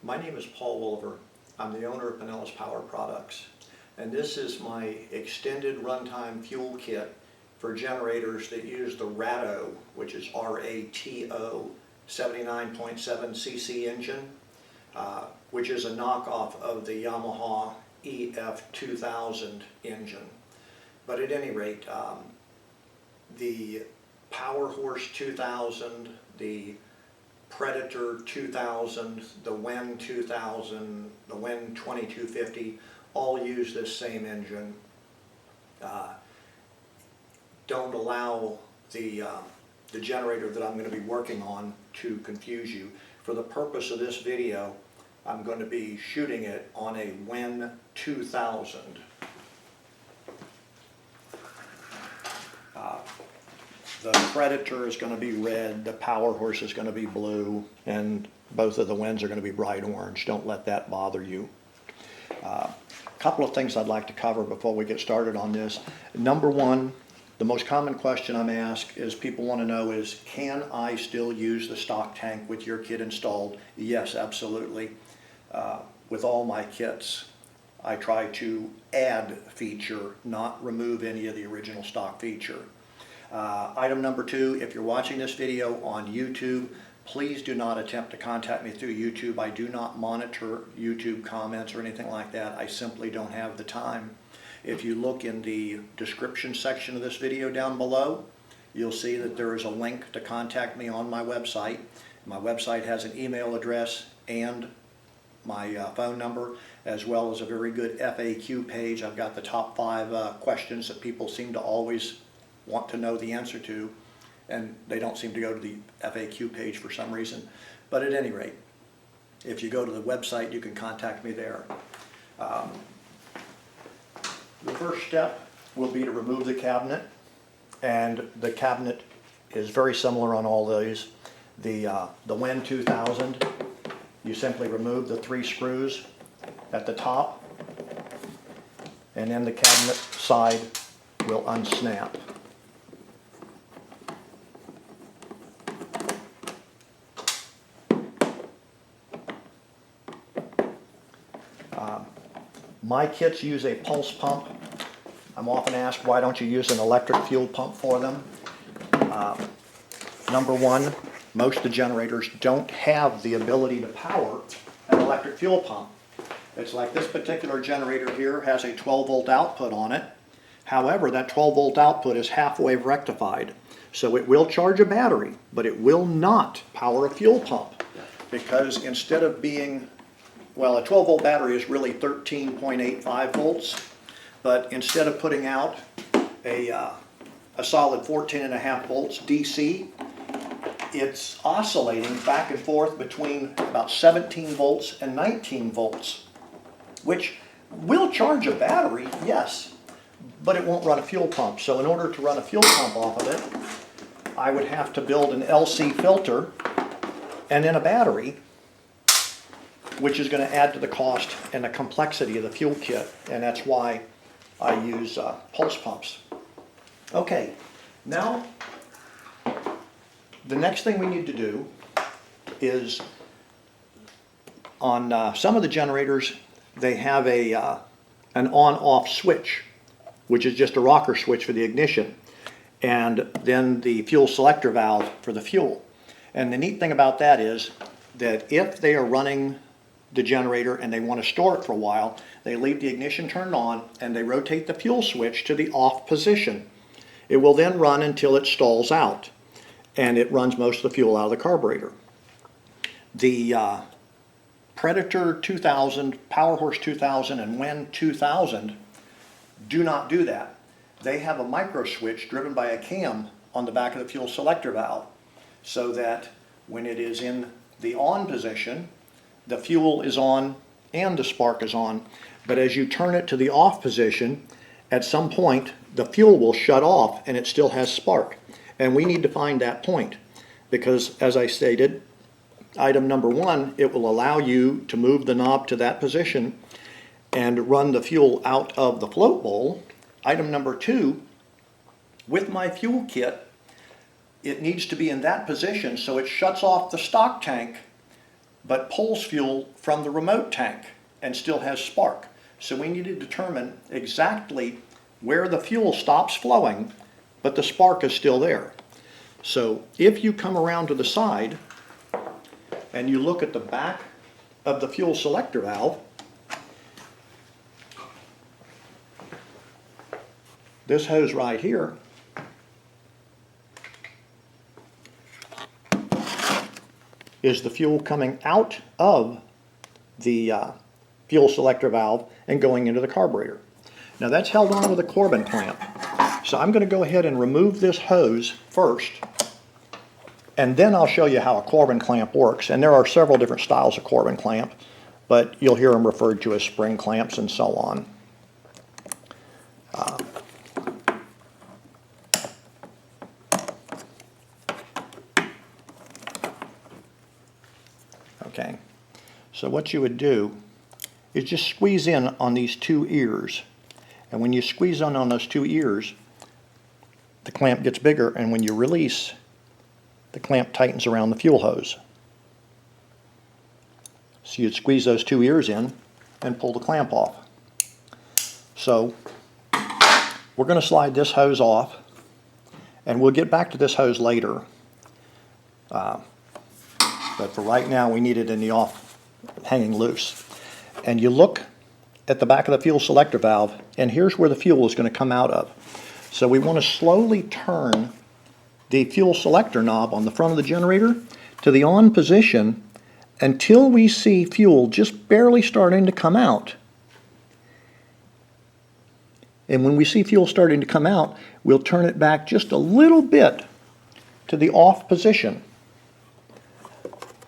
My name is Paul Wolver. I'm the owner of Pinellas Power Products, and this is my extended runtime fuel kit for generators that use the RATO, which is R-A-T-O 79.7 cc engine, which is a knockoff of the Yamaha EF2000 engine. But at any rate, the Powerhorse 2000, the Predator 2000, the Wen 2000, the Wen 2250 all use this same engine. Don't allow the generator that I'm going to be working on to confuse you. For the purpose of this video, I'm going to be shooting it on a Wen 2000. The Predator is going to be red, the Powerhorse is going to be blue, and both of the Wens are going to be bright orange. Don't let that bother you. A couple of things I'd like to cover before we get started on this. Number one, the most common question I'm asked is people want to know is, can I still use the stock tank with your kit installed? Yes, absolutely. With all my kits, I try to add feature, not remove any of the original stock feature. Item number two, if you're watching this video on YouTube, please do not attempt to contact me through YouTube. I do not monitor YouTube comments or anything like that. I simply don't have the time. If you look in the description section of this video down below, you'll see that there is a link to contact me on my website. My website has an email address and my phone number, as well as a very good FAQ page. I've got the top 5 questions that people seem to always want to know the answer to, and they don't seem to go to the FAQ page for some reason. But at any rate, if you go to the website, you can contact me there. The first step will be to remove the cabinet, and the cabinet is very similar on all these. The Wen 2000, you simply remove the 3 screws at the top, and then the cabinet side will unsnap. My kits use a pulse pump. I'm often asked, why don't you use an electric fuel pump for them? Number one, most of the generators don't have the ability to power an electric fuel pump. It's like this particular generator here has a 12 volt output on it. However, that 12 volt output is half-wave rectified. So it will charge a battery, but it will not power a fuel pump, because instead of being, well, a 12 volt battery is really 13.85 volts, but instead of putting out a solid 14.5 volts DC, it's oscillating back and forth between about 17 volts and 19 volts, which will charge a battery, yes, but it won't run a fuel pump. So in order to run a fuel pump off of it, I would have to build an LC filter and then a battery, which is going to add to the cost and the complexity of the fuel kit, and that's why I use pulse pumps. Okay, now the next thing we need to do is, on some of the generators, they have an on-off switch, which is just a rocker switch for the ignition, and then the fuel selector valve for the fuel. And the neat thing about that is that if they are running the generator and they want to store it for a while, they leave the ignition turned on and they rotate the fuel switch to the off position. It will then run until it stalls out, and it runs most of the fuel out of the carburetor. The Predator 2000, Powerhorse 2000, and Wen 2000 do not do that. They have a micro switch driven by a cam on the back of the fuel selector valve, so that when it is in the on position, the fuel is on and the spark is on, but as you turn it to the off position, at some point the fuel will shut off and it still has spark. And we need to find that point, because as I stated, item number one, it will allow you to move the knob to that position and run the fuel out of the float bowl. Item number two, with my fuel kit, it needs to be in that position so it shuts off the stock tank but pulls fuel from the remote tank and still has spark. So we need to determine exactly where the fuel stops flowing, but the spark is still there. So if you come around to the side and you look at the back of the fuel selector valve, this hose right here is the fuel coming out of the fuel selector valve and going into the carburetor. Now that's held on with a Corbin clamp. So I'm going to go ahead and remove this hose first, and then I'll show you how a Corbin clamp works. And there are several different styles of Corbin clamp, but you'll hear them referred to as spring clamps and so on. Okay, so what you would do is just squeeze in on these two ears. And when you squeeze on those two ears, the clamp gets bigger, and when you release, the clamp tightens around the fuel hose. So you'd squeeze those two ears in and pull the clamp off. So we're going to slide this hose off, and we'll get back to this hose later. But for right now, we need it in the off, hanging loose. And you look at the back of the fuel selector valve, and here's where the fuel is going to come out of. So we want to slowly turn the fuel selector knob on the front of the generator to the on position until we see fuel just barely starting to come out. And when we see fuel starting to come out, we'll turn it back just a little bit to the off position.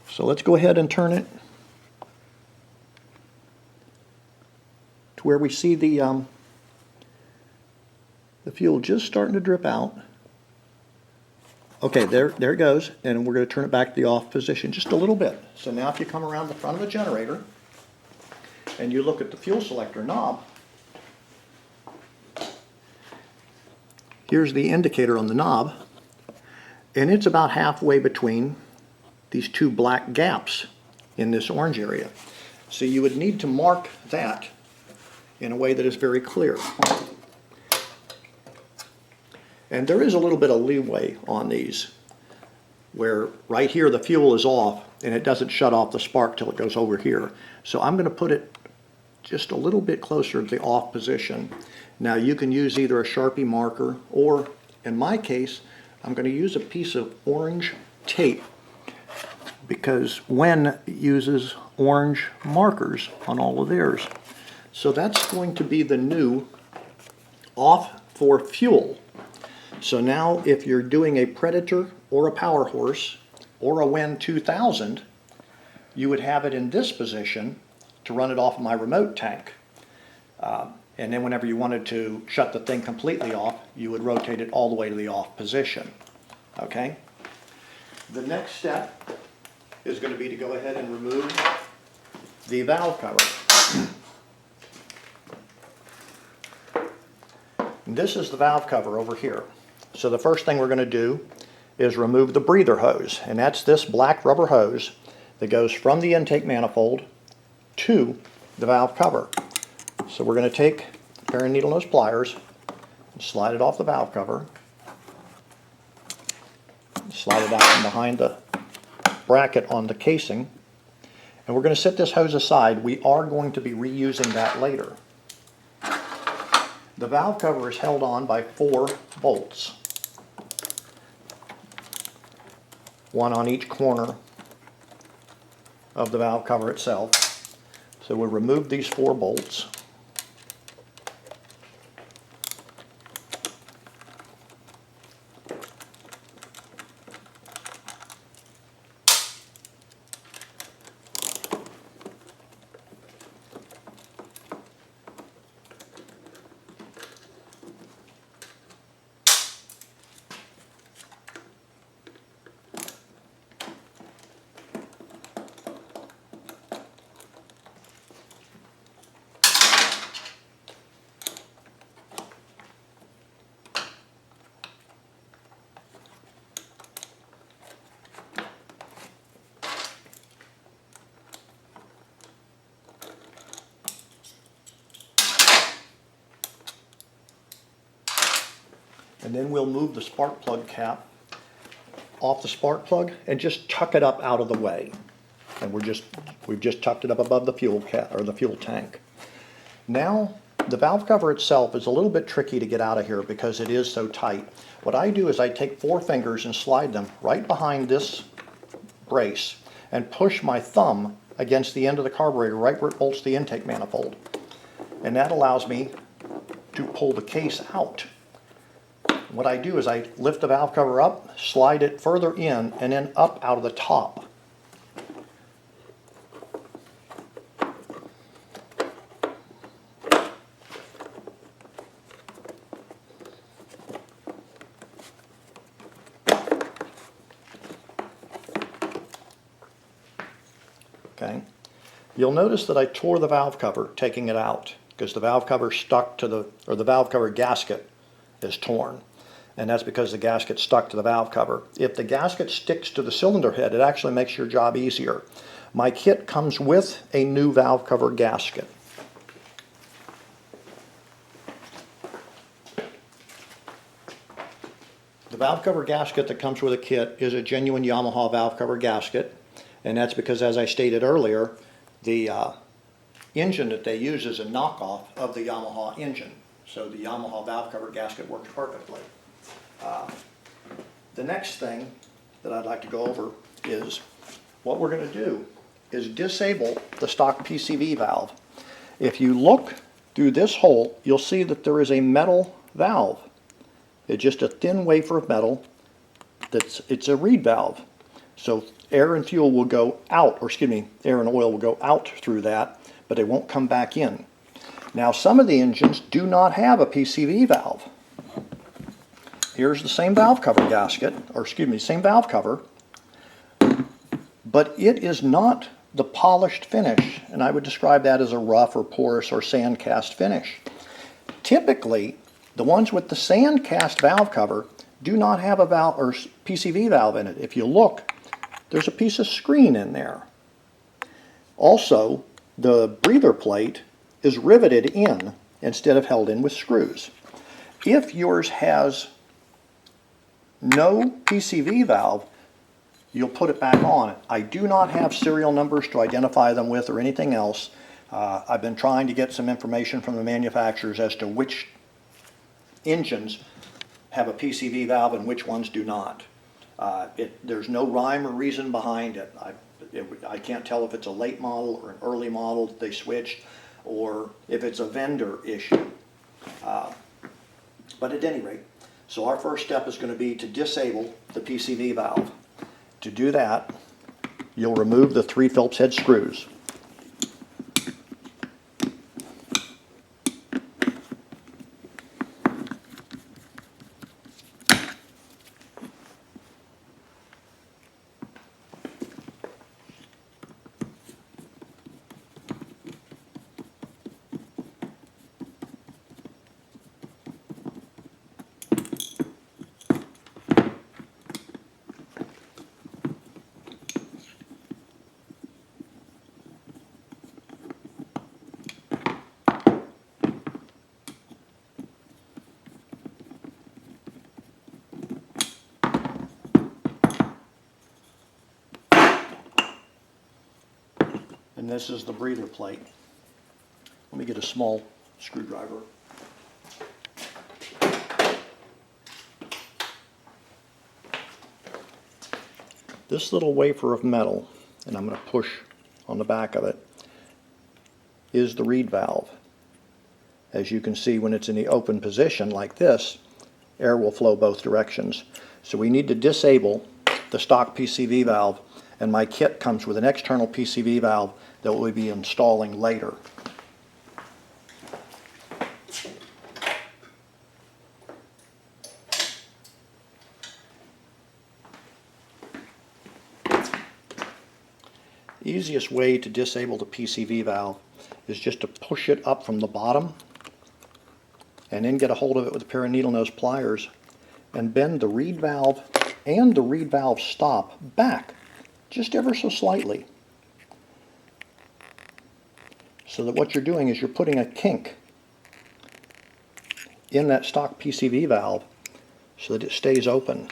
So let's go ahead and turn it to where we see the fuel just starting to drip out. Okay, there it goes, and we're going to turn it back to the off position just a little bit. So now if you come around the front of the generator and you look at the fuel selector knob, here's the indicator on the knob, and it's about halfway between these two black gaps in this orange area. So you would need to mark that in a way that is very clear. And there is a little bit of leeway on these, where right here the fuel is off and it doesn't shut off the spark till it goes over here. So I'm going to put it just a little bit closer to the off position. Now you can use either a Sharpie marker, or in my case, I'm going to use a piece of orange tape, because Wen uses orange markers on all of theirs. So that's going to be the new off for fuel. So now if you're doing a Predator or a Powerhorse or a Wen 2000, you would have it in this position to run it off of my remote tank. And then whenever you wanted to shut the thing completely off, you would rotate it all the way to the off position. Okay? The next step is going to be to go ahead and remove the valve cover. This is the valve cover over here. So the first thing we're going to do is remove the breather hose, and that's this black rubber hose that goes from the intake manifold to the valve cover. So we're going to take a pair of needle nose pliers and slide it off the valve cover, slide it out from behind the bracket on the casing, and we're going to set this hose aside. We are going to be reusing that later. The valve cover is held on by 4 bolts, one on each corner of the valve cover itself. So we'll remove these 4 bolts. And then we'll move the spark plug cap off the spark plug and just tuck it up out of the way. And we've just tucked it up above the fuel cap or the fuel tank. Now the valve cover itself is a little bit tricky to get out of here because it is so tight. What I do is I take 4 fingers and slide them right behind this brace and push my thumb against the end of the carburetor right where it bolts the intake manifold. And that allows me to pull the case out. What I do is I lift the valve cover up, slide it further in, and then up out of the top. Okay. You'll notice that I tore the valve cover taking it out because the valve cover stuck to the valve cover gasket is torn. And that's because the gasket stuck to the valve cover. If the gasket sticks to the cylinder head, it actually makes your job easier. My kit comes with a new valve cover gasket. The valve cover gasket that comes with a kit is a genuine Yamaha valve cover gasket. And that's because, as I stated earlier, the engine that they use is a knockoff of the Yamaha engine. So the Yamaha valve cover gasket works perfectly. The next thing that I'd like to go over is what we're going to do is disable the stock PCV valve. If you look through this hole, you'll see that there is a metal valve. It's just a thin wafer of metal. It's a reed valve. So air and fuel will go out, or excuse me, air and oil will go out through that, but they won't come back in. Now some of the engines do not have a PCV valve. Here's the same valve cover gasket, or excuse me, same valve cover, but it is not the polished finish, and I would describe that as a rough or porous or sand cast finish. Typically, the ones with the sand cast valve cover do not have a valve or PCV valve in it. If you look, there's a piece of screen in there. Also, the breather plate is riveted in instead of held in with screws. If yours has no PCV valve, you'll put it back on. I do not have serial numbers to identify them with or anything else. I've been trying to get some information from the manufacturers as to which engines have a PCV valve and which ones do not. There's no rhyme or reason behind it. I can't tell if it's a late model or an early model that they switched, or if it's a vendor issue. But at any rate, so our first step is going to be to disable the PCV valve. To do that, you'll remove the 3 Phillips head screws. And this is the breather plate. Let me get a small screwdriver. This little wafer of metal, and I'm going to push on the back of it, is the reed valve. As you can see, when it's in the open position like this, air will flow both directions. So we need to disable the stock PCV valve, and my kit comes with an external PCV valve that we'll be installing later. The easiest way to disable the PCV valve is just to push it up from the bottom and then get a hold of it with a pair of needle nose pliers and bend the reed valve and the reed valve stop back just ever so slightly, so that what you're doing is you're putting a kink in that stock PCV valve so that it stays open.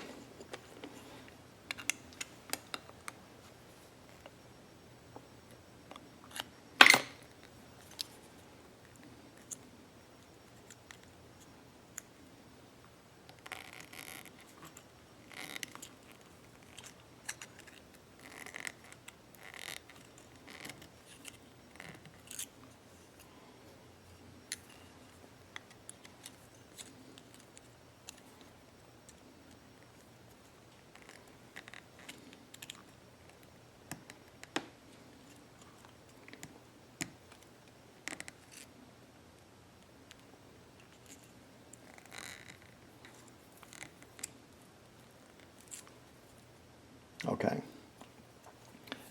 Okay.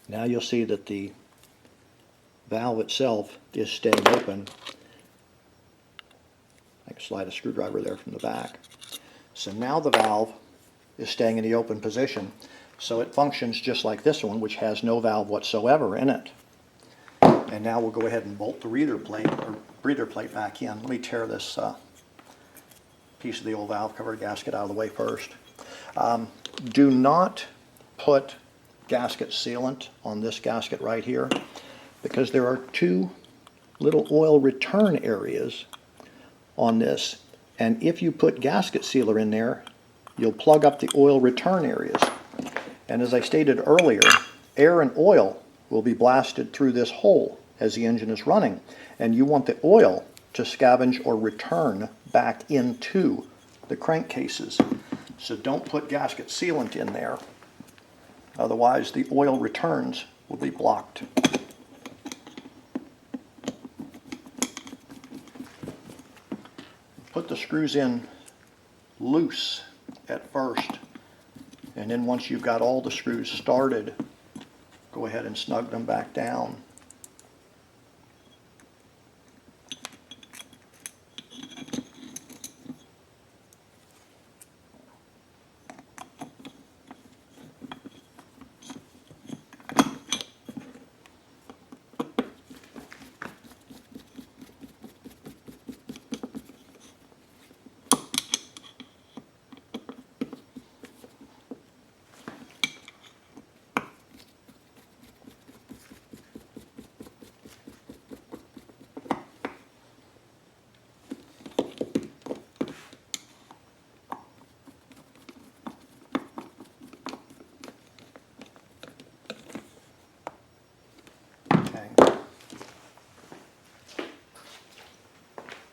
Now you'll see that the valve itself is staying open. I can slide a screwdriver there from the back. So now the valve is staying in the open position, so it functions just like this one, which has no valve whatsoever in it. And now we'll go ahead and bolt the breather plate back in. Let me tear this piece of the old valve cover gasket out of the way first. Do not put gasket sealant on this gasket right here, because there are two little oil return areas on this, and if you put gasket sealer in there, you'll plug up the oil return areas. And as I stated earlier, air and oil will be blasted through this hole as the engine is running, and you want the oil to scavenge or return back into the crankcases. So don't put gasket sealant in there, otherwise the oil returns will be blocked. Put the screws in loose at first, and then once you've got all the screws started, go ahead and snug them back down.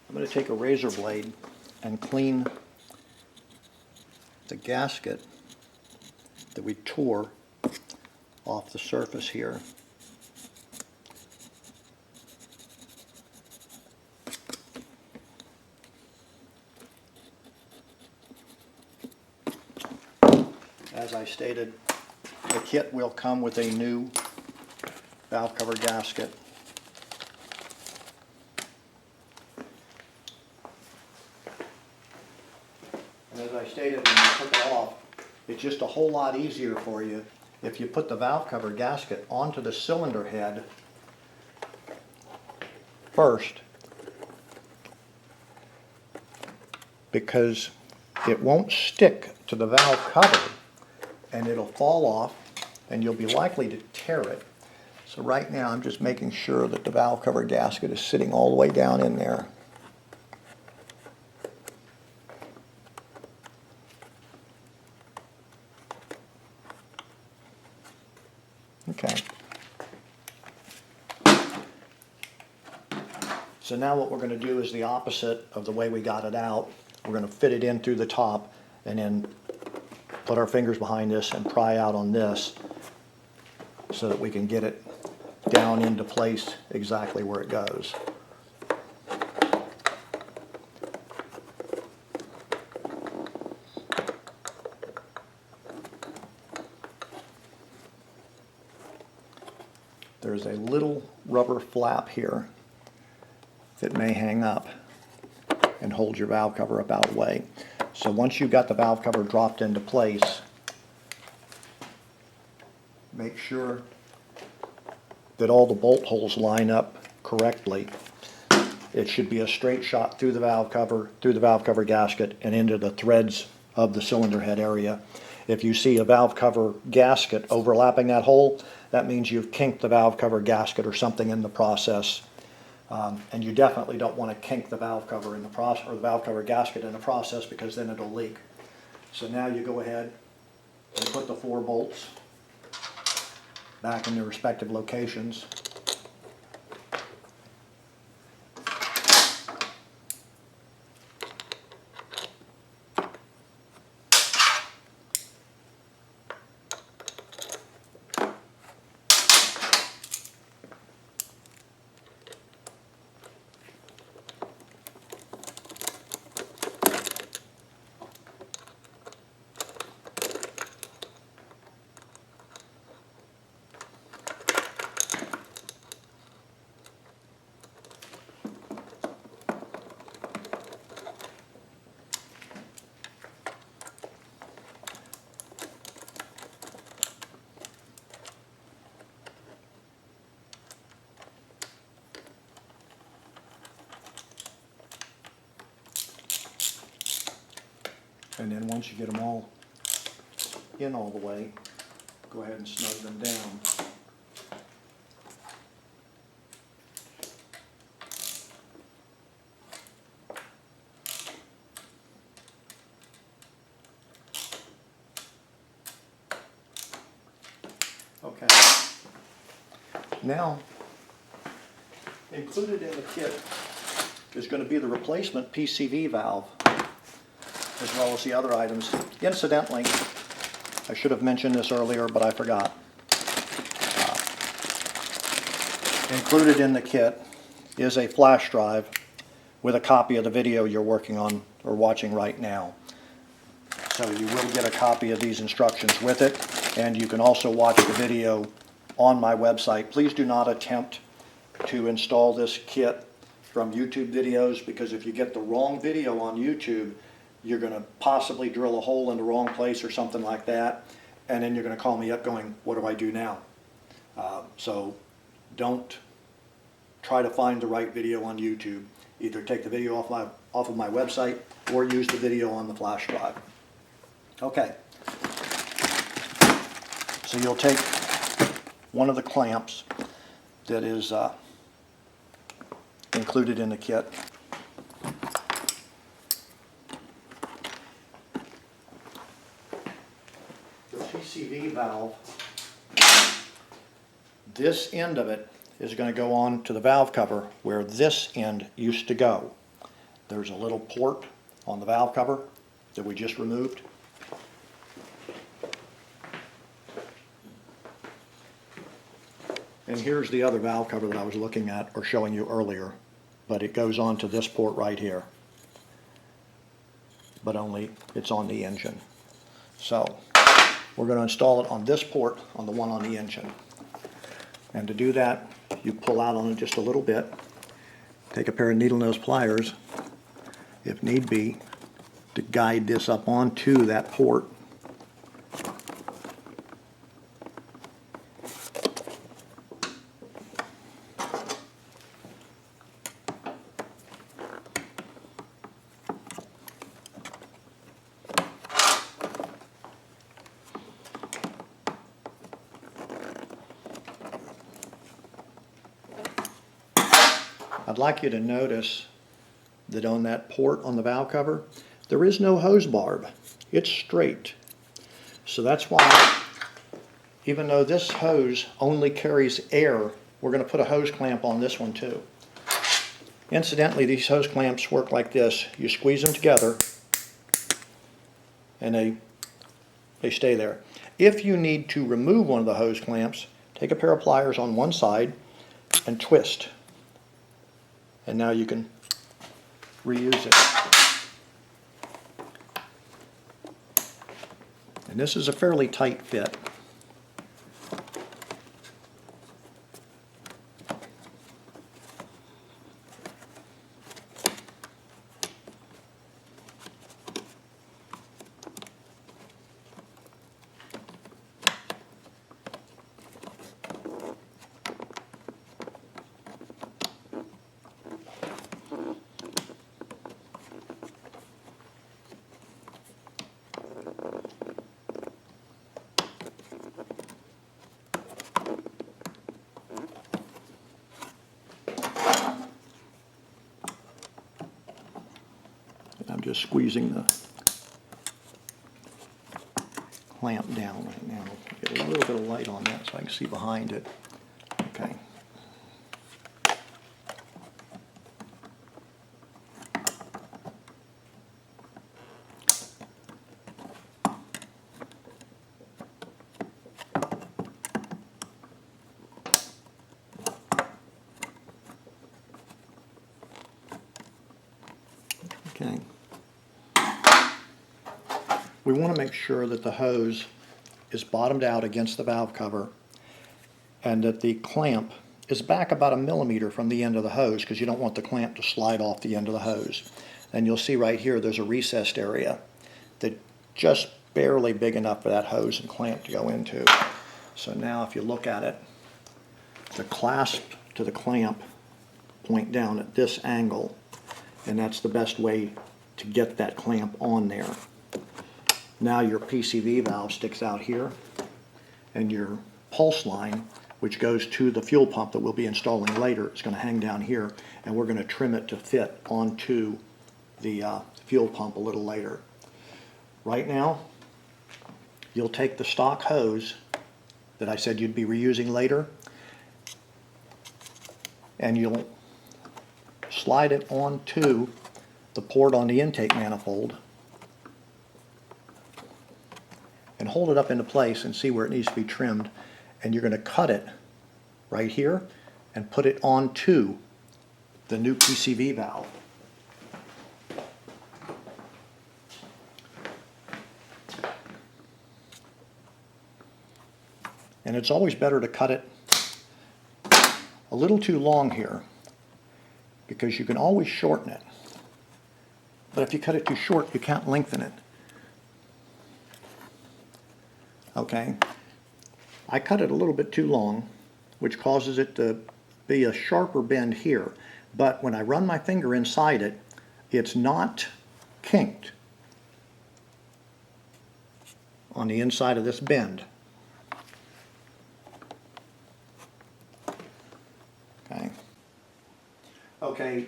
I'm going to take a razor blade and clean the gasket that we tore off the surface here. As I stated, the kit will come with a new valve cover gasket. And as I stated when you took it off, it's just a whole lot easier for you if you put the valve cover gasket onto the cylinder head first, because it won't stick to the valve cover and it'll fall off and you'll be likely to tear it. So right now I'm just making sure that the valve cover gasket is sitting all the way down in there. Okay. So now what we're going to do is the opposite of the way we got it out. We're going to fit it in through the top and then put our fingers behind this and pry out on this so that we can get it down into place exactly where it goes. There's a little rubber flap here that may hang up and hold your valve cover up out of the way. So once you've got the valve cover dropped into place, make sure that all the bolt holes line up correctly. It should be a straight shot through the valve cover gasket, and into the threads of the cylinder head area. If you see a valve cover gasket overlapping that hole, that means you've kinked the valve cover gasket or something in the process. And you definitely don't want to kink the valve cover in the process, or the valve cover gasket in the process, because then it'll leak. So now you go ahead and put the 4 bolts back in their respective locations. And then once you get them all in all the way, go ahead and snug them down. Okay. Now, included in the kit is going to be the replacement PCV valve, as well as the other items. Incidentally, I should have mentioned this earlier, but I forgot. Included in the kit is a flash drive with a copy of the video you're working on or watching right now. So you will get a copy of these instructions with it, and you can also watch the video on my website. Please do not attempt to install this kit from YouTube videos, because if you get the wrong video on YouTube, you're going to possibly drill a hole in the wrong place or something like that, and then you're going to call me up going, what do I do now? So don't try to find the right video on YouTube. Either take the video off of my website or use the video on the flash drive. Okay. So you'll take one of the clamps that is included in the kit. The PCV valve, this end of it is going to go on to the valve cover where this end used to go. There's a little port on the valve cover that we just removed. And here's the other valve cover that I was looking at or showing you earlier, but it goes on to this port right here. But only it's on the engine. So we're going to install it on this port, on the one on the engine. And to do that, you pull out on it just a little bit, take a pair of needle nose pliers, if need be, to guide this up onto that port. I'd like you to notice that on that port on the valve cover, there is no hose barb. It's straight. So that's why, even though this hose only carries air, we're going to put a hose clamp on this one too. Incidentally, these hose clamps work like this. You squeeze them together and they stay there. If you need to remove one of the hose clamps, take a pair of pliers on one side and twist. And now you can reuse it. And this is a fairly tight fit. just squeezing the clamp down right now. Get a little bit of light on that so I can see behind it. Okay. Okay. We want to make sure that the hose is bottomed out against the valve cover and that the clamp is back about 1 millimeter from the end of the hose, because you don't want the clamp to slide off the end of the hose. And you'll see right here there's a recessed area that just barely big enough for that hose and clamp to go into. So now if you look at it, the clasp to the clamp point down at this angle, and that's the best way to get that clamp on there. Now your PCV valve sticks out here, and your pulse line, which goes to the fuel pump that we'll be installing later, is going to hang down here, and we're going to trim it to fit onto the fuel pump a little later. Right now, you'll take the stock hose that I said you'd be reusing later, and you'll slide it onto the port on the intake manifold and hold it up into place and see where it needs to be trimmed. And you're going to cut it right here and put it onto the new PCV valve. And it's always better to cut it a little too long here, because you can always shorten it. But if you cut it too short, you can't lengthen it. Okay, I cut it a little bit too long, which causes it to be a sharper bend here. But when I run my finger inside it, it's not kinked on the inside of this bend. Okay,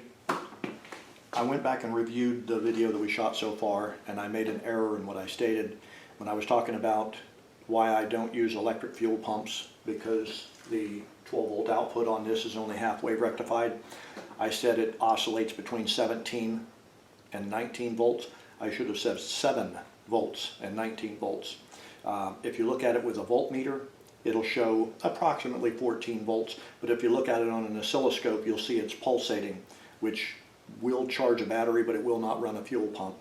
I went back and reviewed the video that we shot so far, and I made an error in what I stated when I was talking about why I don't use electric fuel pumps, because the 12-volt output on this is only halfway rectified. I said it oscillates between 17 and 19 volts. I should have said 7 volts and 19 volts. If you look at it with a voltmeter, it'll show approximately 14 volts, but if you look at it on an oscilloscope, you'll see it's pulsating, which will charge a battery, but it will not run a fuel pump.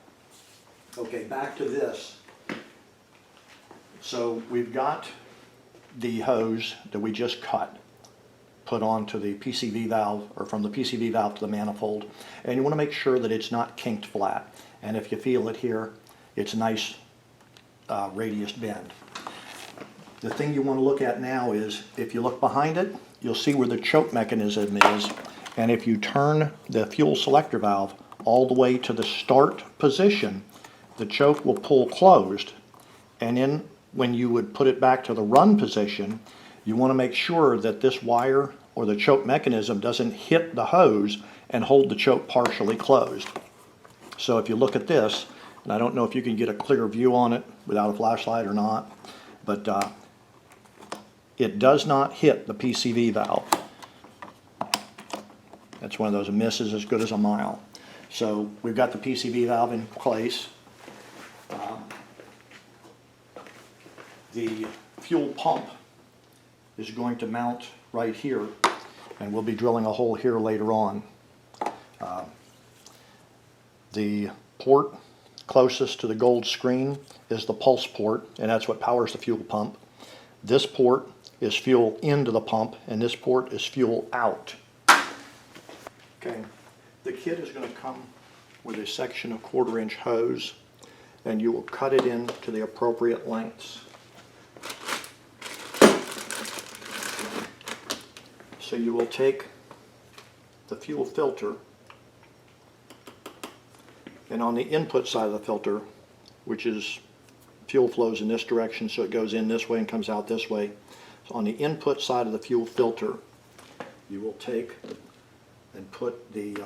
Okay, back to this. So we've got the hose that we just cut, put onto the PCV valve, or from the PCV valve to the manifold, and you want to make sure that it's not kinked flat. And if you feel it here, it's a nice radius bend. The thing you want to look at now is, if you look behind it, you'll see where the choke mechanism is, and if you turn the fuel selector valve all the way to the start position, the choke will pull closed, and then when you would put it back to the run position, you want to make sure that this wire or the choke mechanism doesn't hit the hose and hold the choke partially closed. So if you look at this, and I don't know if you can get a clear view on it without a flashlight or not, but it does not hit the PCV valve. That's one of those misses as good as a mile. So we've got the PCV valve in place. The fuel pump is going to mount right here, and we'll be drilling a hole here later on. The port closest to the gold screen is the pulse port, and that's what powers the fuel pump. This port is fuel into the pump, and this port is fuel out. Okay, the kit is going to come with a section of 1/4-inch hose, and you will cut it into the appropriate lengths. So you will take the fuel filter, and on the input side of the filter, which is fuel flows in this direction, so it goes in this way and comes out this way. So on the input side of the fuel filter, you will take and put the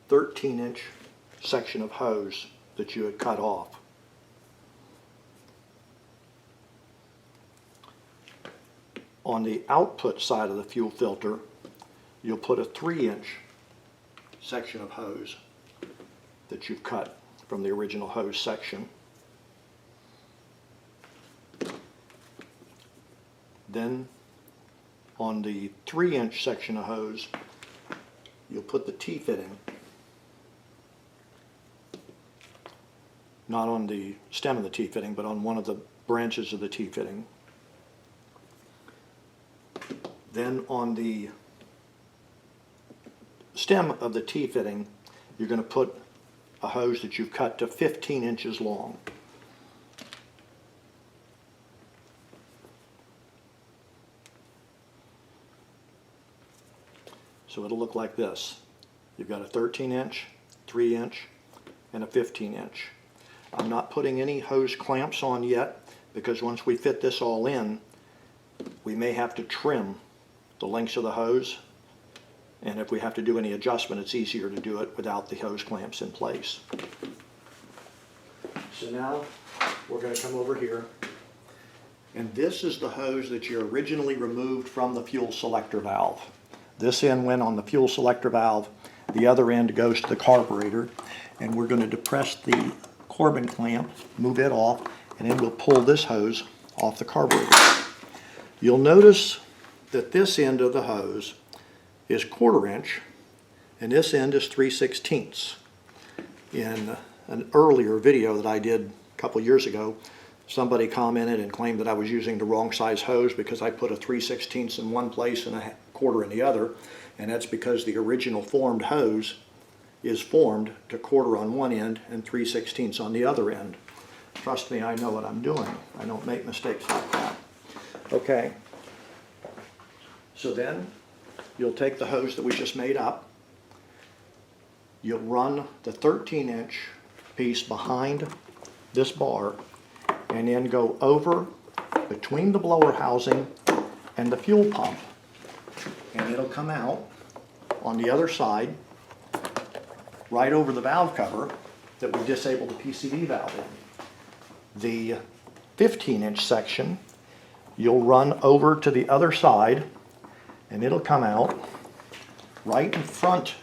13-inch section of hose that you had cut off. On the output side of the fuel filter, you'll put a 3-inch section of hose that you've cut from the original hose section. Then on the 3-inch section of hose, you'll put the T-fitting, not on the stem of the T-fitting, but on one of the branches of the T-fitting. Then on the stem of the T-fitting, you're going to put a hose that you've cut to 15 inches long. So it'll look like this. You've got a 13-inch, 3-inch, and a 15-inch. I'm not putting any hose clamps on yet because once we fit this all in, we may have to trim the lengths of the hose, and if we have to do any adjustment, it's easier to do it without the hose clamps in place. So now we're going to come over here, and this is the hose that you originally removed from the fuel selector valve. This end went on the fuel selector valve, the other end goes to the carburetor, and we're going to depress the Corbin clamp, move it off, and then we'll pull this hose off the carburetor. You'll notice that this end of the hose is 1/4 inch and this end is 3/16. In an earlier video that I did a couple years ago, somebody commented and claimed that I was using the wrong size hose because I put a 3/16 in one place and a 1/4 in the other, and that's because the original formed hose is formed to 1/4 on one end and 3/16 on the other end. Trust me, I know what I'm doing. I don't make mistakes like that. Okay. So then you'll take the hose that we just made up, you'll run the 13-inch piece behind this bar and then go over between the blower housing and the fuel pump, and it'll come out on the other side right over the valve cover that we disabled the PCV valve in. The 15-inch section you'll run over to the other side and it'll come out right in front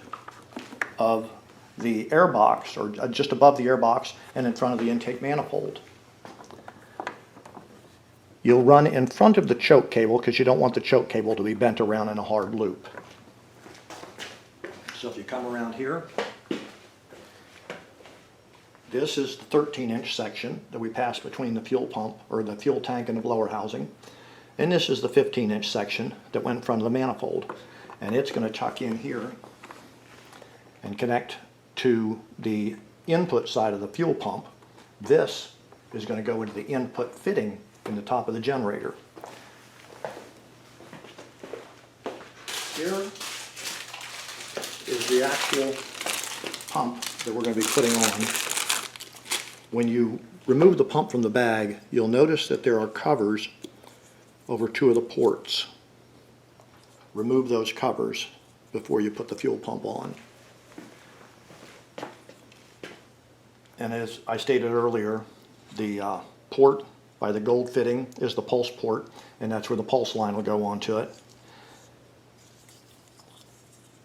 of the air box, or just above the air box and in front of the intake manifold. You'll run in front of the choke cable because you don't want the choke cable to be bent around in a hard loop. So if you come around here, this is the 13-inch section that we passed between the fuel pump, or the fuel tank, and the blower housing. And this is the 15-inch section that went in front of the manifold. And it's going to tuck in here and connect to the input side of the fuel pump. This is going to go into the input fitting in the top of the generator. Here is the actual pump that we're going to be putting on. When you remove the pump from the bag, you'll notice that there are covers over 2 of the ports. Remove those covers before you put the fuel pump on. And as I stated earlier, the port by the gold fitting is the pulse port, and that's where the pulse line will go onto it.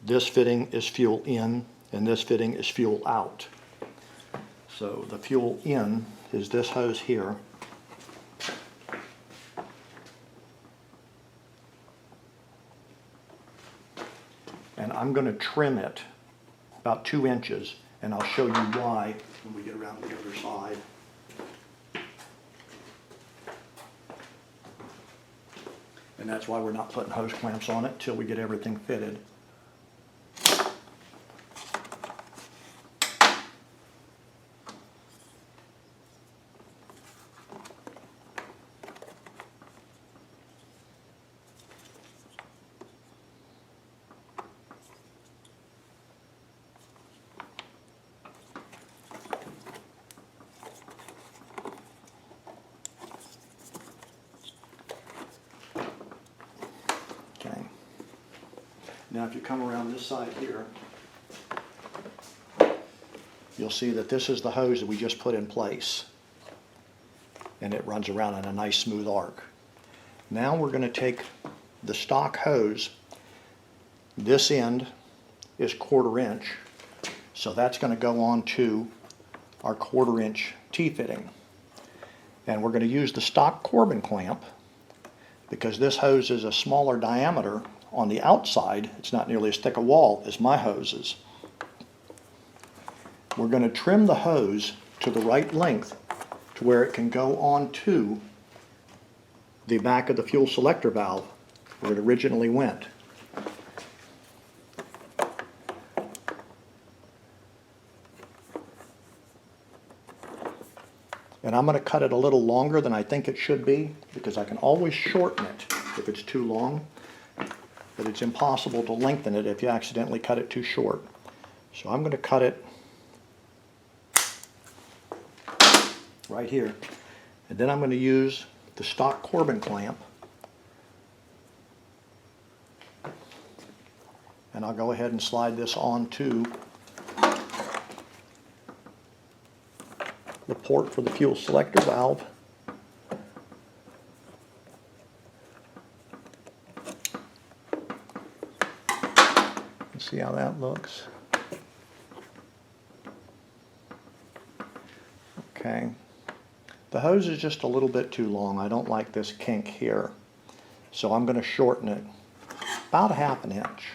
This fitting is fuel in, and this fitting is fuel out. So the fuel in is this hose here. And I'm going to trim it about 2 inches, and I'll show you why when we get around to the other side. And that's why we're not putting hose clamps on it till we get everything fitted. Now if you come around this side here, you'll see that this is the hose that we just put in place. And it runs around in a nice smooth arc. Now we're going to take the stock hose. This end is 1/4 inch, so that's going to go on to our 1/4 inch T-fitting. And we're going to use the stock Corbin clamp because this hose is a smaller diameter on the outside. It's not nearly as thick a wall as my hose is. We're going to trim the hose to the right length to where it can go on to the back of the fuel selector valve where it originally went. And I'm going to cut it a little longer than I think it should be because I can always shorten it if it's too long, but it's impossible to lengthen it if you accidentally cut it too short. So I'm going to cut it right here, and then I'm going to use the stock Corbin clamp, and I'll go ahead and slide this onto the port for the fuel selector valve. Let's see how that looks. Okay. The hose is just a little bit too long. I don't like this kink here. So I'm going to shorten it about 1/2 inch.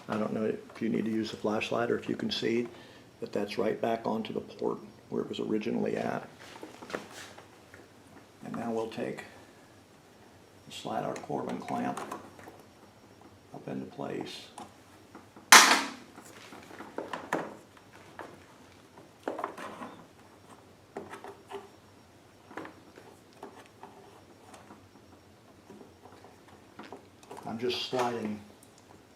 I don't know if you need to use a flashlight or if you can see that that's right back onto the port where it was originally at. And now we'll take and slide our Corbin clamp up into place. I'm just sliding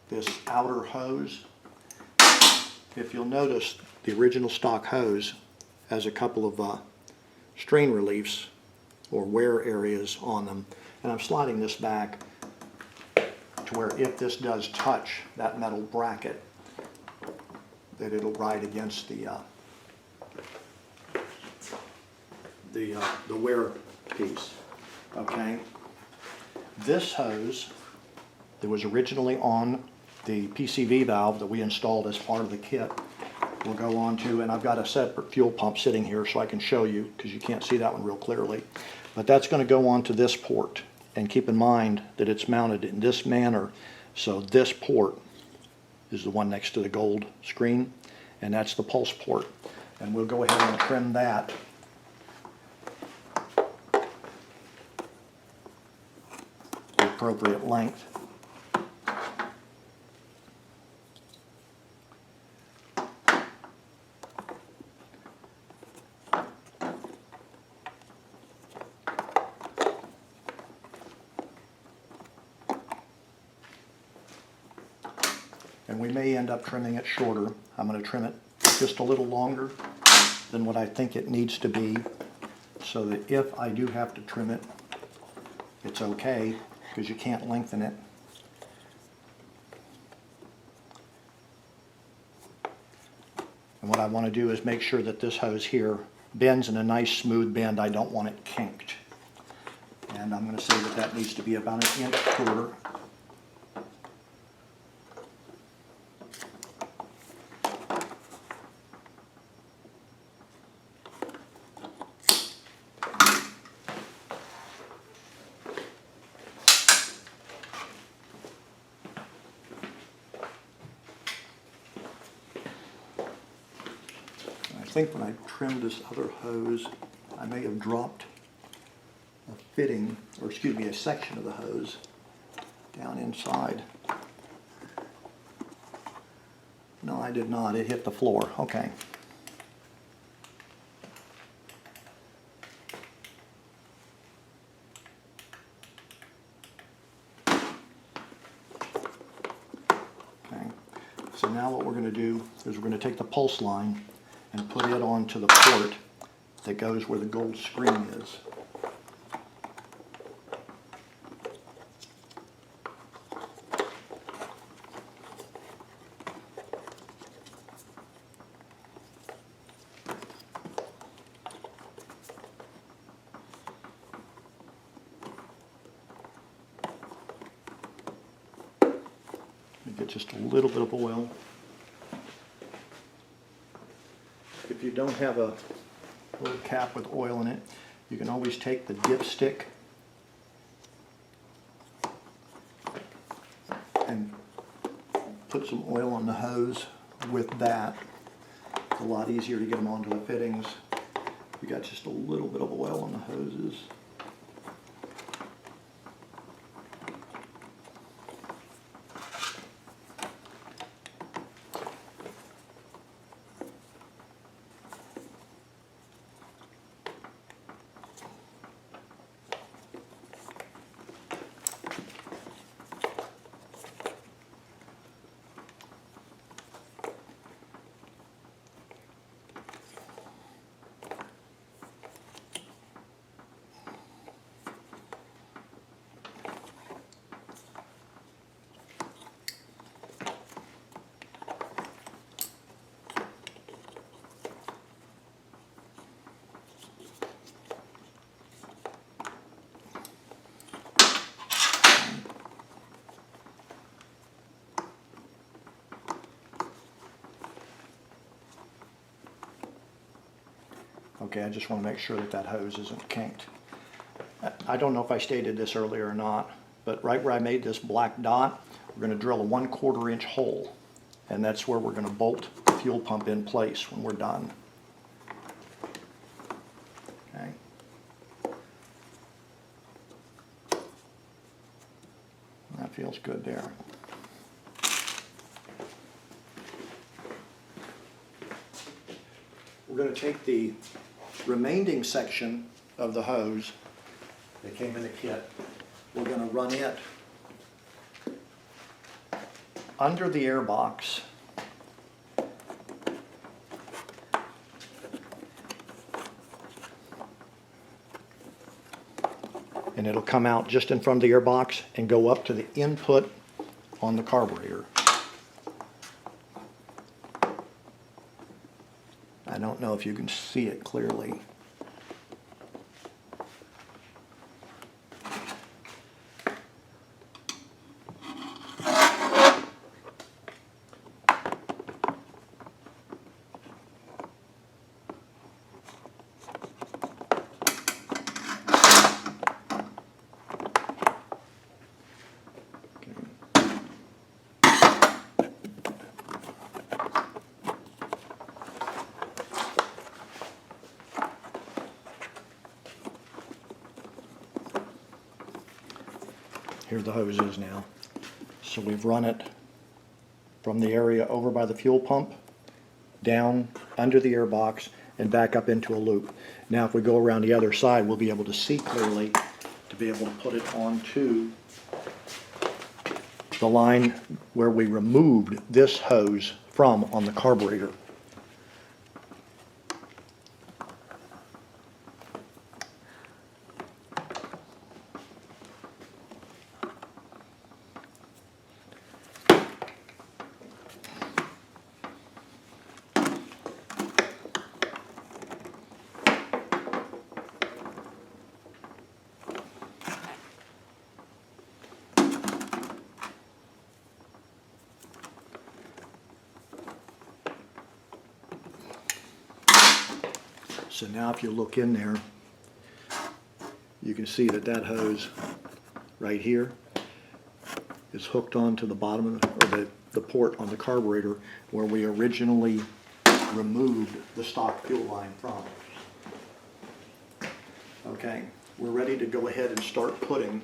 this outer hose. If you'll notice, the original stock hose has a couple of strain reliefs or wear areas on them, and I'm sliding this back to where if this does touch that metal bracket, that it'll ride against the wear piece. Okay. This hose that was originally on the PCV valve that we installed as part of the kit will go on to, and I've got a separate fuel pump sitting here so I can show you because you can't see that one real clearly, but that's going to go on to this port. And keep in mind that it's mounted in this manner, so this port is the one next to the gold screen, and that's the pulse port. And we'll go ahead and trim that the appropriate length. And we may end up trimming it shorter. I'm going to trim it just a little longer than what I think it needs to be, so that if I do have to trim it, it's okay, because you can't lengthen it. And what I want to do is make sure that this hose here bends in a nice smooth bend. I don't want it kinked. And I'm going to say that that needs to be about 1.25 inches. I think when I trimmed this other hose, I may have dropped a fitting, or excuse me, a section of the hose down inside. No, I did not. It hit the floor. Okay. So now what we're going to do is we're going to take the pulse line and put it onto the port that goes where the gold screen is. Get just a little bit of oil. If you don't have a little cap with oil in it, you can always take the dipstick and put some oil on the hose with that. It's a lot easier to get them onto the fittings. We got just a little bit of oil on the hoses. Okay, I just want to make sure that that hose isn't kinked. I don't know if I stated this earlier or not, but right where I made this black dot, we're going to drill a 1/4 inch hole, and that's where we're going to bolt the fuel pump in place when we're done. Okay. That feels good there. We're going to take the remaining section of the hose that came in the kit. We're going to run it under the air box and it'll come out just in front of the air box and go up to the input on the carburetor. I don't know if you can see it clearly. Here the hose is now. So we've run it from the area over by the fuel pump, down under the air box, and back up into a loop. Now if we go around the other side, we'll be able to see clearly to be able to put it onto the line where we removed this hose from on the carburetor. So now if you look in there, you can see that that hose right here is hooked onto the bottom of the port on the carburetor where we originally removed the stock fuel line from. Okay, we're ready to go ahead and start putting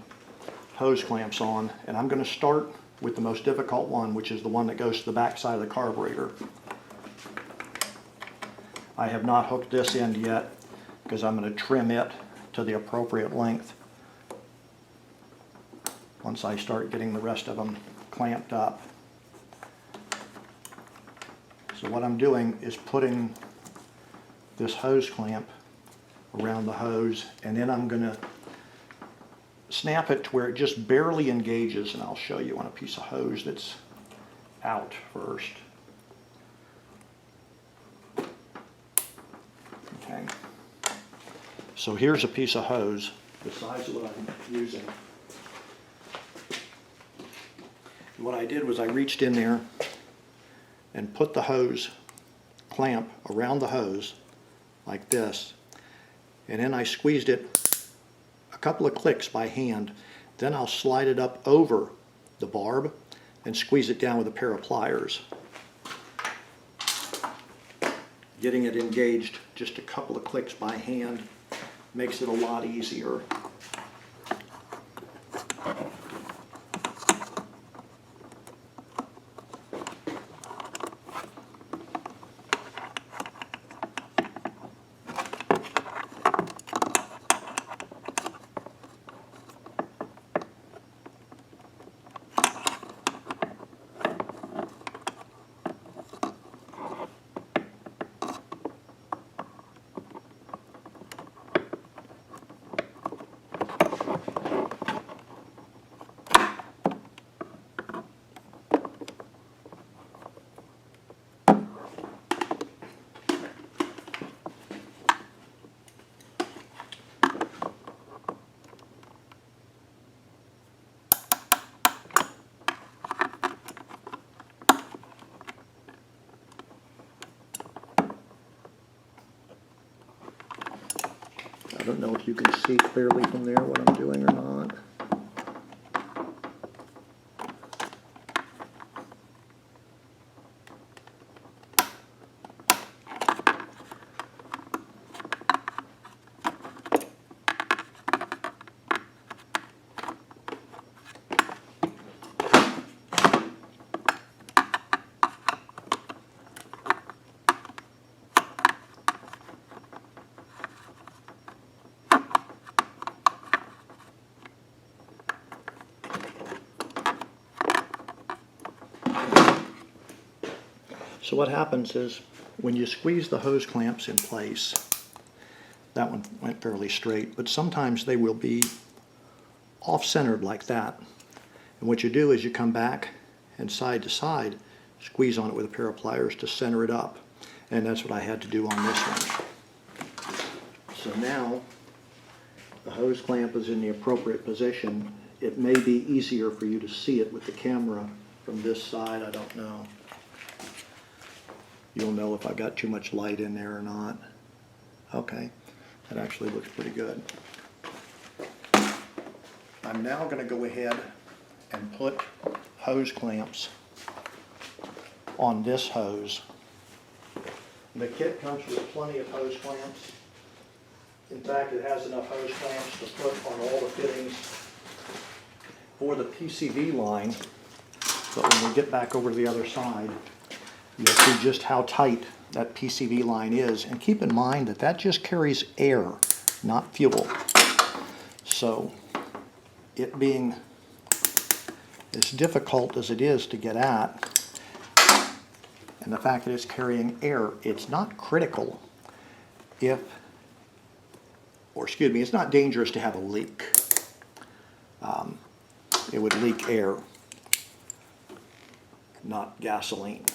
hose clamps on, and I'm going to start with the most difficult one, which is the one that goes to the back side of the carburetor. I have not hooked this end yet because I'm going to trim it to the appropriate length once I start getting the rest of them clamped up. So what I'm doing is putting this hose clamp around the hose, and then I'm going to snap it to where it just barely engages, and I'll show you on a piece of hose that's out first. Okay. So here's a piece of hose the size of what I'm using. What I did was I reached in there and put the hose clamp around the hose like this, and then I squeezed it a couple of clicks by hand. Then I'll slide it up over the barb and squeeze it down with a pair of pliers. Getting it engaged just a couple of clicks by hand makes it a lot easier. I don't know if you can see clearly from there what I'm doing or not. So what happens is when you squeeze the hose clamps in place, that one went fairly straight, but sometimes they will be off-centered like that. And what you do is you come back and side to side, squeeze on it with a pair of pliers to center it up. And that's what I had to do on this one. So now the hose clamp is in the appropriate position. It may be easier for you to see it with the camera from this side, I don't know. You'll know if I got too much light in there or not. Okay, that actually looks pretty good. I'm now going to go ahead and put hose clamps on this hose. The kit comes with plenty of hose clamps. In fact, it has enough hose clamps to put on all the fittings for the PCV line, but when we get back over to the other side, you'll see just how tight that PCV line is. And keep in mind that that just carries air, not fuel. So it being as difficult as it is to get at, and the fact that it's carrying air, it's not critical if, or excuse me, it's not dangerous to have a leak. It would leak air, not gasoline.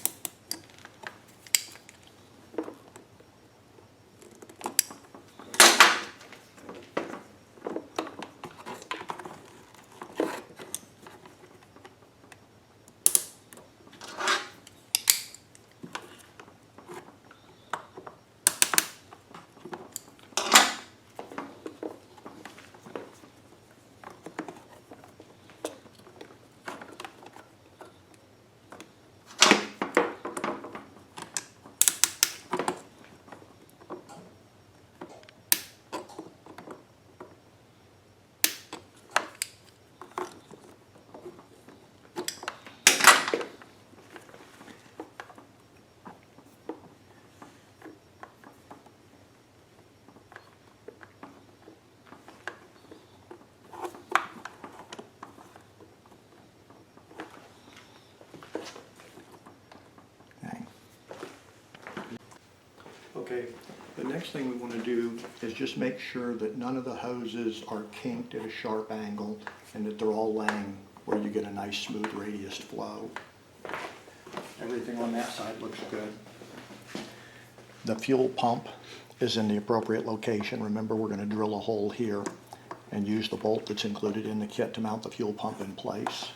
Okay, the next thing we want to do is just make sure that none of the hoses are kinked at a sharp angle and that they're all laying where you get a nice smooth radius flow. Everything on that side looks good. The fuel pump is in the appropriate location. Remember, we're going to drill a hole here and use the bolt that's included in the kit to mount the fuel pump in place.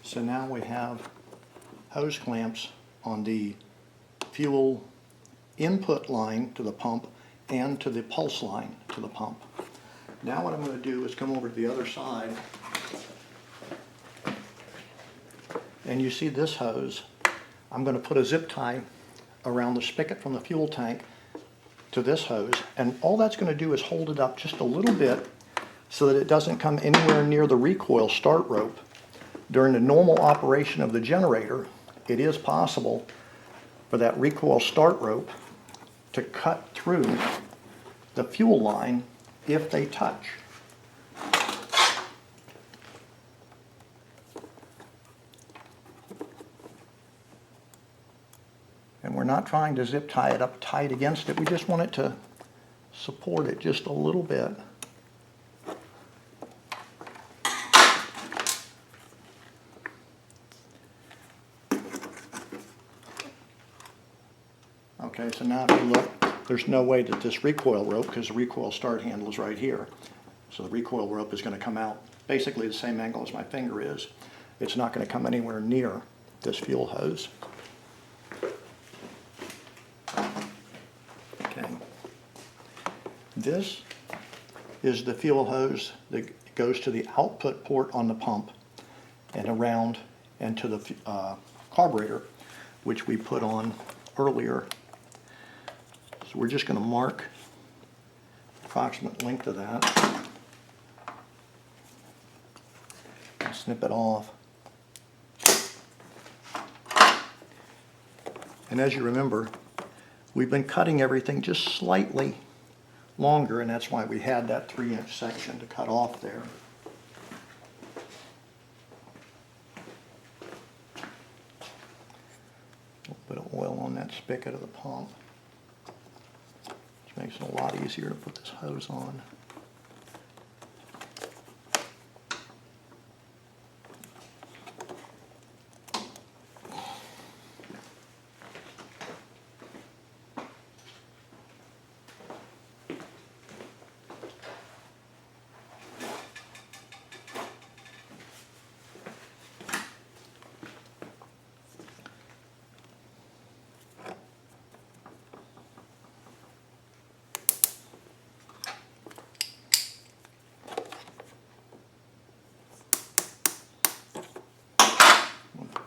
So now we have hose clamps on the fuel input line to the pump and to the pulse line to the pump. Now what I'm going to do is come over to the other side, and you see this hose. I'm going to put a zip tie around the spigot from the fuel tank to this hose, and all that's going to do is hold it up just a little bit so that it doesn't come anywhere near the recoil start rope. During the normal operation of the generator, it is possible for that recoil start rope to cut through the fuel line if they touch. And we're not trying to zip tie it up tight against it. We just want it to support it just a little bit. Okay, so now if you look, there's no way that this recoil rope, because the recoil start handle is right here, so the recoil rope is going to come out basically the same angle as my finger is. It's not going to come anywhere near this fuel hose. Okay. This is the fuel hose that goes to the output port on the pump and around and to the carburetor, which we put on earlier. So we're just going to mark the approximate length of that and snip it off. And as you remember, we've been cutting everything just slightly longer, and that's why we had that 3-inch section to cut off there. A little bit of oil on that spigot of the pump. Makes it a lot easier to put this hose on.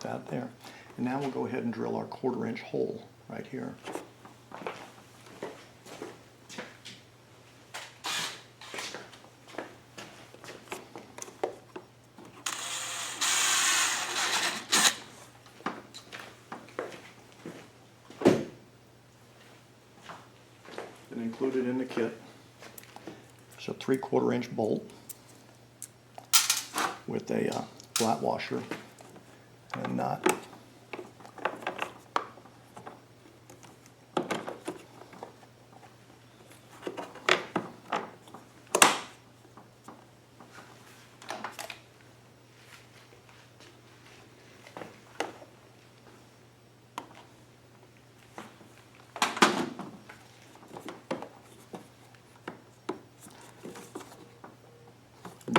That there. And now we'll go ahead and drill our 1/4-inch hole right here. included in the kit. It's a 3/4 inch bolt with a flat washer and nut.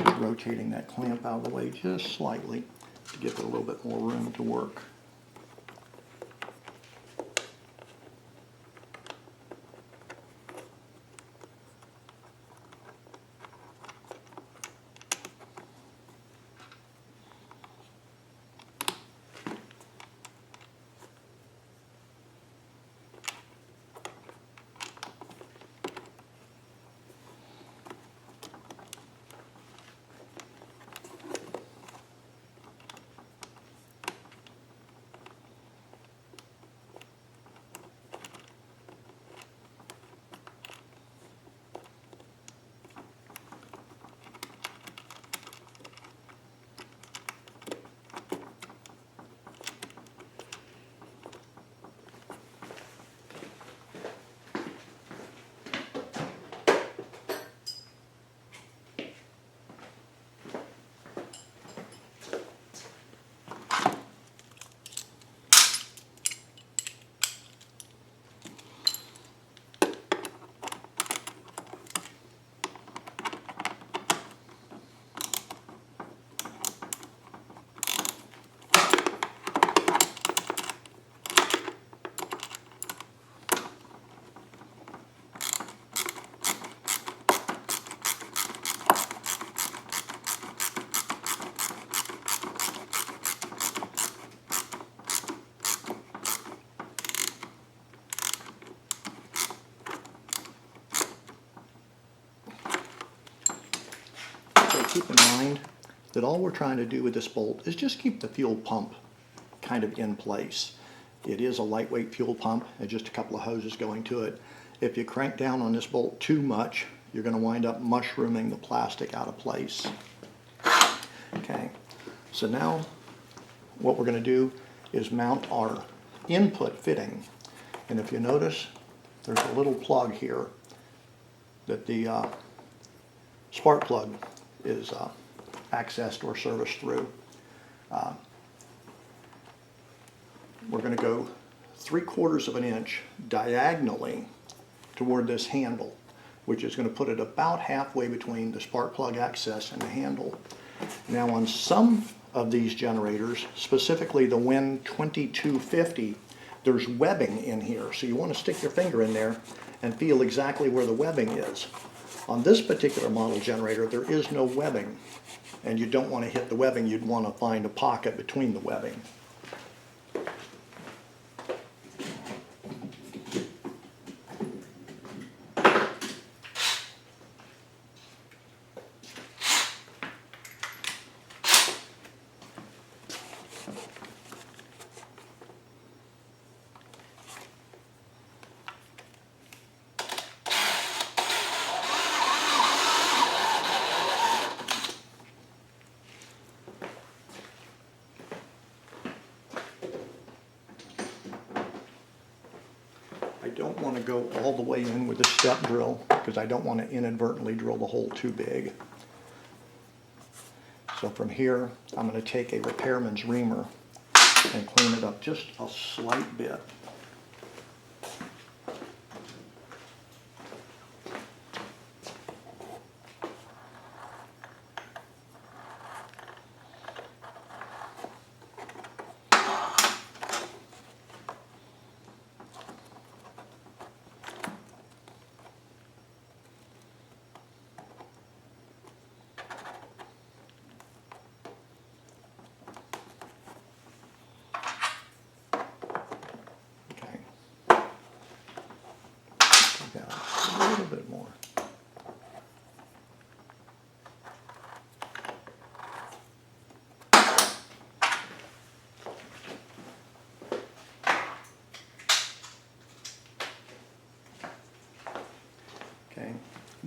Just rotating that clamp out of the way just slightly to give it a little bit more room to work. So keep in mind that all we're trying to do with this bolt is just keep the fuel pump kind of in place. It is a lightweight fuel pump and just a couple of hoses going to it. If you crank down on this bolt too much, you're going to wind up mushrooming the plastic out of place. Okay, so now what we're going to do is mount our input fitting. And if you notice, there's a little plug here that the spark plug is accessed or serviced through. We're going to go 3/4 of an inch diagonally toward this handle, which is going to put it about halfway between the spark plug access and the handle. Now on some of these generators, specifically the Win 2250, there's webbing in here, so you want to stick your finger in there and feel exactly where the webbing is. On this particular model generator, there is no webbing, and you don't want to hit the webbing. You'd want to find a pocket between the webbing. I don't want to go all the way in with the step drill because I don't want to inadvertently drill the hole too big. So from here, I'm going to take a repairman's reamer and clean it up just a slight bit.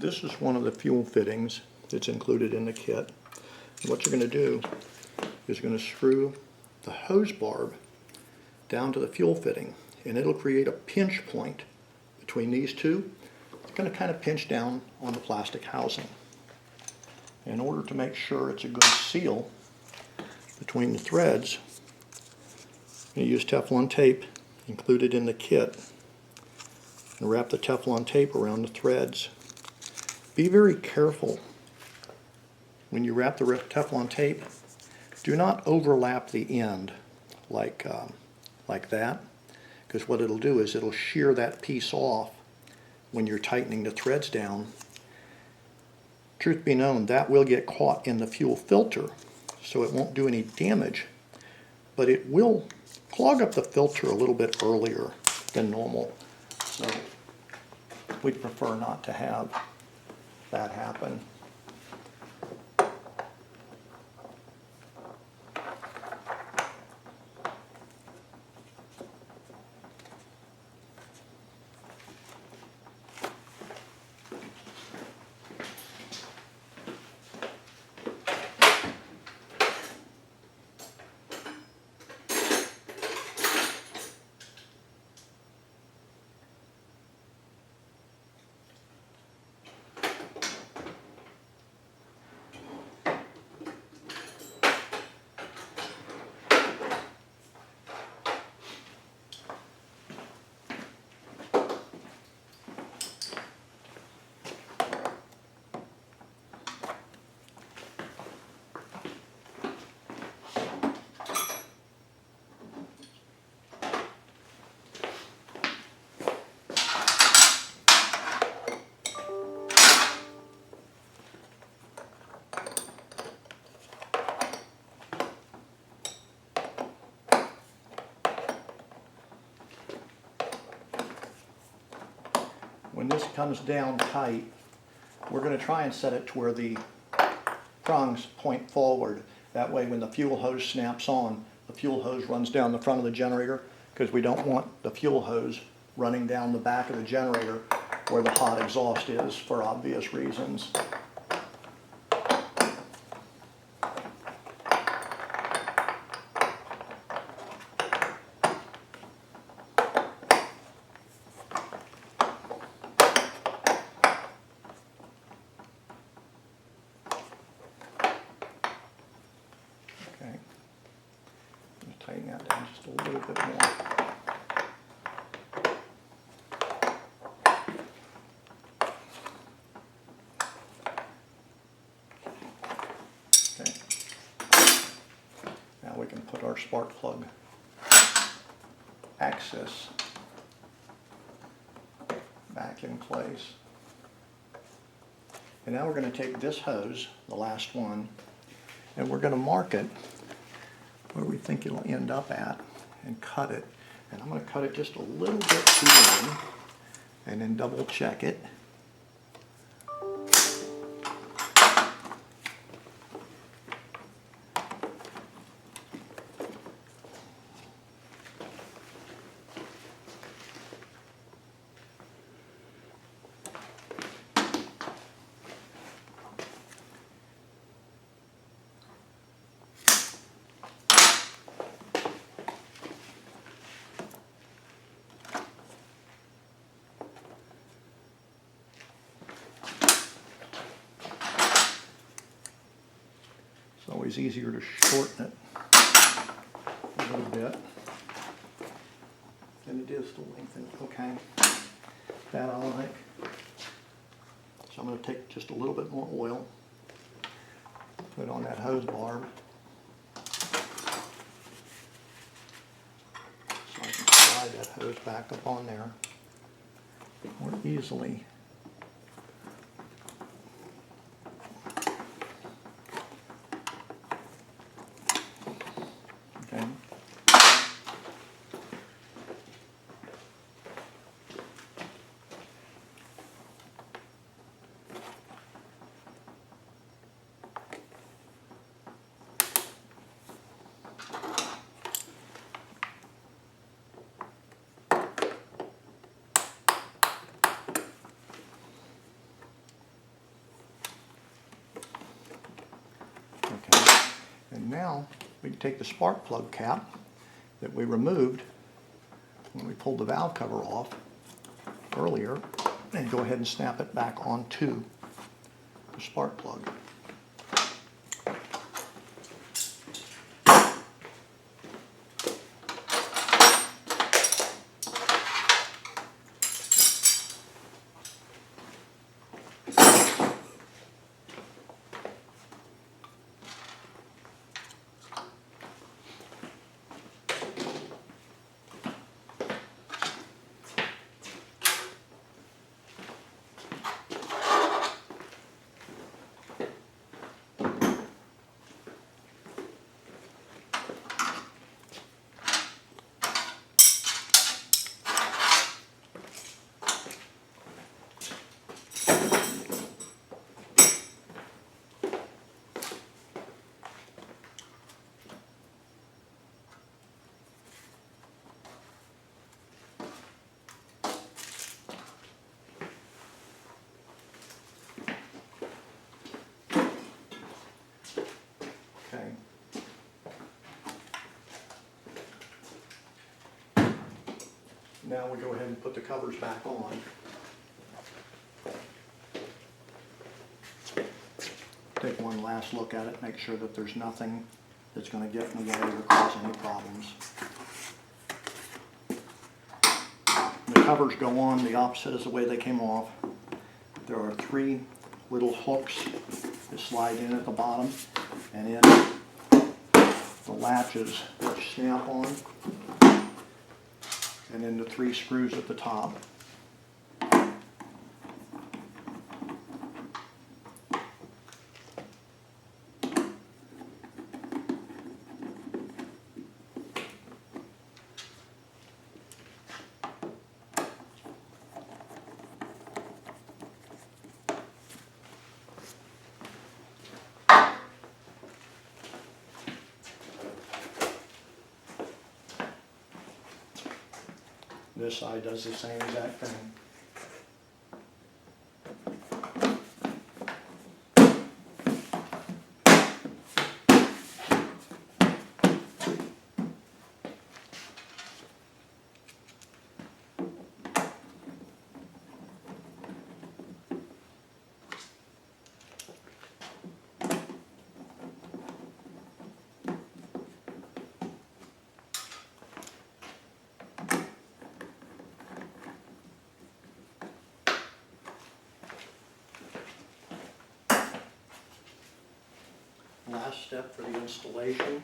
This is one of the fuel fittings that's included in the kit. What you're going to do is you're going to screw the hose barb down to the fuel fitting, and it'll create a pinch point between these two. It's going to kind of pinch down on the plastic housing. In order to make sure it's a good seal between the threads, I'm going to use Teflon tape included in the kit and wrap the Teflon tape around the threads. Be very careful when you wrap the Teflon tape. Do not overlap the end like that, because what it'll do is it'll shear that piece off when you're tightening the threads down. Truth be known, that will get caught in the fuel filter, so it won't do any damage, but it will clog up the filter a little bit earlier than normal. So we'd prefer not to have that happen. When this comes down tight, we're going to try and set it to where the prongs point forward. That way when the fuel hose snaps on, the fuel hose runs down the front of the generator, because we don't want the fuel hose running down the back of the generator where the hot exhaust is, for obvious reasons. Okay, just tighten that down just a little bit more. Okay, now we can put our spark plug axis back in place. And now we're going to take this hose, the last one, and we're going to mark it where we think it'll end up at and cut it. And I'm going to cut it just a little bit too long and then double check it. It's always easier to shorten it a little bit than it is to lengthen it. Okay, that I like. So I'm going to take just a little bit more oil, put it on that hose barb, so I can slide that hose back up on there more easily. Okay. we can take the spark plug cap that we removed when we pulled the valve cover off earlier and go ahead and snap it back onto the spark plug. Okay. Now we go ahead and put the covers back on. Take one last look at it, make sure that there's nothing that's going to get in the way or cause any problems. The covers go on the opposite as the way they came off. There are 3 little hooks that slide in at the bottom, and in the latches which snap on, and then the 3 screws at the top. This side does the same exact thing. Last step for the installation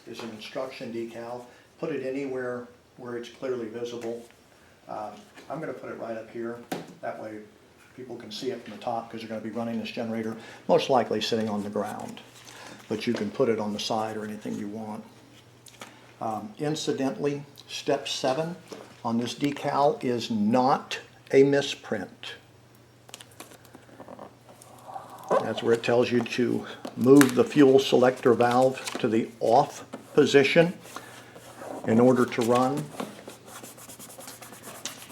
is an instruction decal. Put it anywhere where it's clearly visible. I'm going to put it right up here. That way people can see it from the top, because they're going to be running this generator most likely sitting on the ground. But you can put it on the side or anything you want. Incidentally, step 7 on this decal is not a misprint. That's where it tells you to move the fuel selector valve to the off position in order to run.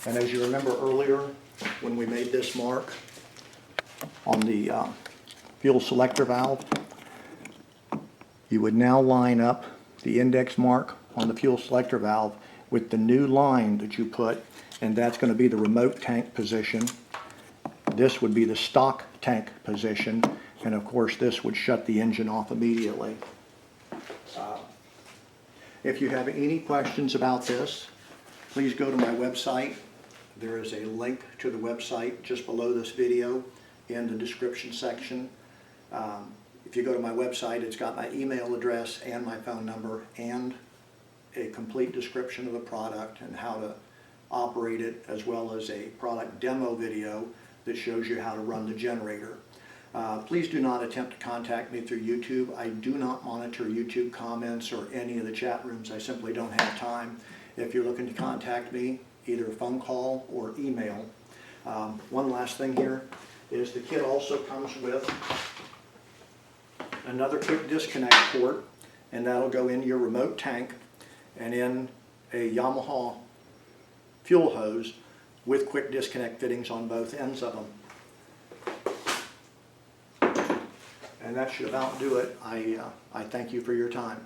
And as you remember earlier, when we made this mark on the fuel selector valve, you would now line up the index mark on the fuel selector valve with the new line that you put, and that's going to be the remote tank position. This would be the stock tank position, and of course this would shut the engine off immediately. If you have any questions about this, please go to my website. There is a link to the website just below this video in the description section. If you go to my website, it's got my email address and my phone number and a complete description of the product and how to operate it, as well as a product demo video that shows you how to run the generator. Please do not attempt to contact me through YouTube. I do not monitor YouTube comments or any of the chat rooms. I simply don't have time. If you're looking to contact me, either phone call or email. One last thing here is the kit also comes with another quick disconnect port, and that'll go in your remote tank and in a Yamaha fuel hose with quick disconnect fittings on both ends of them. And that should about do it. I thank you for your time.